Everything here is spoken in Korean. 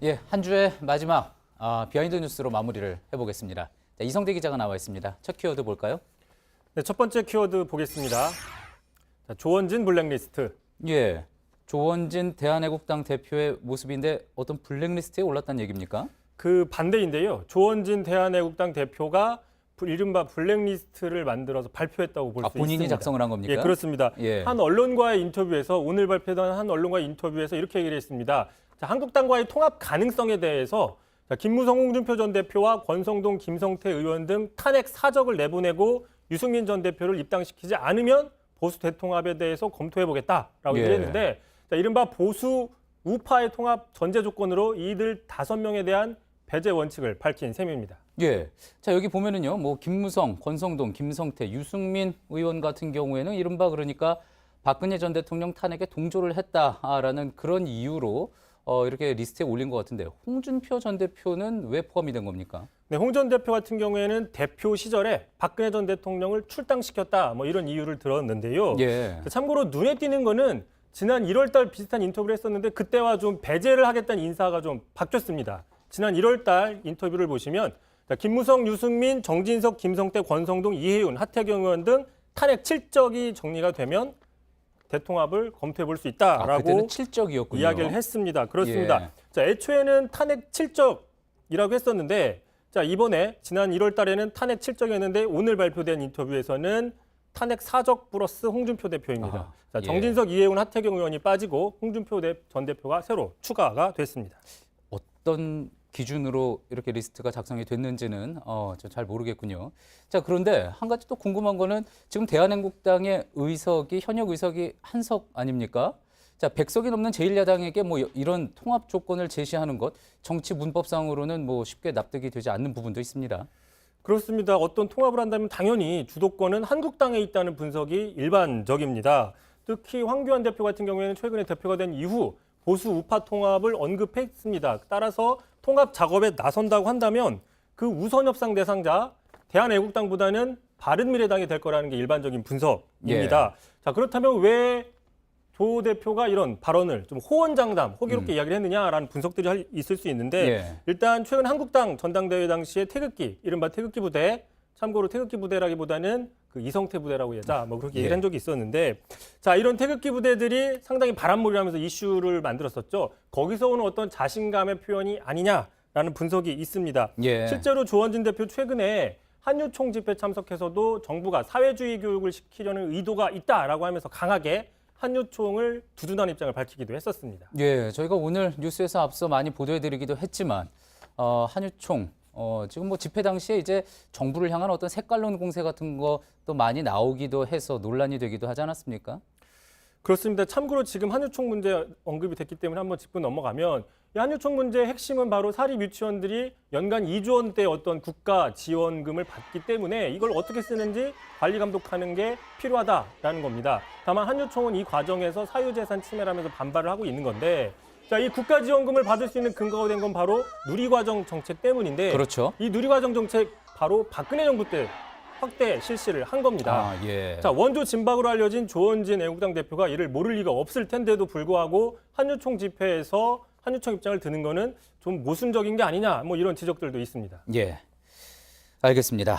예, 한 주의 마지막 비하인드 뉴스로 마무리를 해보겠습니다. 자, 이성대 기자가 나와 있습니다. 첫 키워드 볼까요? 네, 첫 번째 키워드 보겠습니다. 자, 조원진 블랙리스트. 예, 조원진 대한애국당 대표의 모습인데 어떤 블랙리스트에 올랐다는 얘기입니까? 그 반대인데요. 조원진 대한애국당 대표가 이른바 블랙리스트를 만들어서 발표했다고 볼 수 있습니다. 본인이 작성을 한 겁니까? 예, 그렇습니다. 예. 한 언론과의 인터뷰에서 오늘 발표된 한 언론과의 인터뷰에서 이렇게 얘기를 했습니다. 자, 한국당과의 통합 가능성에 대해서 김무성 홍준표 전 대표와 권성동 김성태 의원 등 탄핵 사적을 내보내고 유승민 전 대표를 입당시키지 않으면 보수 대통합에 대해서 검토해보겠다라고 예. 얘기했는데 자, 이른바 보수 우파의 통합 전제 조건으로 이들 5명에 대한 배제 원칙을 밝힌 셈입니다. 예. 자, 여기 보면은요, 뭐, 김무성, 권성동, 김성태, 유승민 의원 같은 경우에는 이른바 그러니까 박근혜 전 대통령 탄핵에 동조를 했다라는 그런 이유로 이렇게 리스트에 올린 것 같은데 홍준표 전 대표는 왜 포함이 된 겁니까? 네, 홍 전 대표 같은 경우에는 대표 시절에 박근혜 전 대통령을 출당시켰다 뭐 이런 이유를 들었는데요. 예. 참고로 눈에 띄는 거는 지난 1월 달 비슷한 인터뷰를 했었는데 그때와 좀 배제를 하겠다는 인사가 좀 바뀌었습니다. 지난 1월 달 인터뷰를 보시면 김무성, 유승민, 정진석, 김성태, 권성동, 이해윤, 하태경 의원 등 탄핵 7적이 정리가 되면 대통합을 검토해 볼 수 있다라고 그때는 7적이었군요. 이야기를 했습니다. 그렇습니다. 예. 자, 애초에는 탄핵 7적이라고 했었는데 자, 이번에 지난 1월 달에는 탄핵 7적이었는데 오늘 발표된 인터뷰에서는 탄핵 4적 플러스 홍준표 대표입니다. 자, 정진석, 이해훈, 하태경 의원이 빠지고 홍준표 전 대표가 새로 추가가 됐습니다. 어떤 기준으로 이렇게 리스트가 작성이 됐는지는 저 잘 모르겠군요. 자, 그런데 한 가지 또 궁금한 거는 지금 대한민국당의 의석이 현역 의석이 한석 아닙니까? 자, 100석이 넘는 제1야당에게 뭐 이런 통합 조건을 제시하는 것 정치 문법상으로는 뭐 쉽게 납득이 되지 않는 부분도 있습니다. 그렇습니다. 어떤 통합을 한다면 당연히 주도권은 한국당에 있다는 분석이 일반적입니다. 특히 황교안 대표 같은 경우에는 최근에 대표가 된 이후 보수 우파 통합을 언급했습니다. 따라서 통합 작업에 나선다고 한다면 그 우선 협상 대상자 대한애국당보다는 바른미래당이 될 거라는 게 일반적인 분석입니다. 자, 그렇다면 왜 조 대표가 이런 발언을 좀 호언장담, 호기롭게 이야기를 했느냐라는 분석들이 있을 수 있는데 일단 최근 한국당 전당대회 당시에 태극기, 이른바 태극기 부대, 참고로 태극기 부대라기보다는 그 이성태 부대라고 하자 뭐 그렇게 얘기를 한 적이 있었는데 자, 이런 태극기 부대들이 상당히 바람몰이하면서 이슈를 만들었었죠. 거기서 오는 어떤 자신감의 표현이 아니냐라는 분석이 있습니다. 실제로 조원진 대표 최근에 한유총 집회 참석해서도 정부가 사회주의 교육을 시키려는 의도가 있다라고 하면서 강하게 한유총을 두둔하는 입장을 밝히기도 했었습니다. 예, 저희가 오늘 뉴스에서 앞서 많이 보도해드리기도 했지만 한유총 지금 뭐 집회 당시에 이제 정부를 향한 어떤 색깔론 공세 같은 것도 많이 나오기도 해서 논란이 되기도 하지 않았습니까? 그렇습니다. 참고로 지금 한유총 문제 언급이 됐기 때문에 한번 짚고 넘어가면 이 한유총 문제의 핵심은 바로 사립 유치원들이 연간 2조 원대 어떤 국가 지원금을 받기 때문에 이걸 어떻게 쓰는지 관리 감독하는 게 필요하다라는 겁니다. 다만 한유총은 이 과정에서 사유재산 침해라면서 반발을 하고 있는 건데 자, 이 국가 지원금을 받을 수 있는 근거가 된 건 바로 누리과정 정책 때문인데 그렇죠. 이 누리과정 정책 바로 박근혜 정부 때 확대 실시를 한 겁니다. 자, 원조 진박으로 알려진 조원진 애국당 대표가 이를 모를 리가 없을 텐데도 불구하고 한유총 집회에서 한유총 입장을 드는 거는 좀 모순적인 게 아니냐 뭐 이런 지적들도 있습니다. 예, 알겠습니다.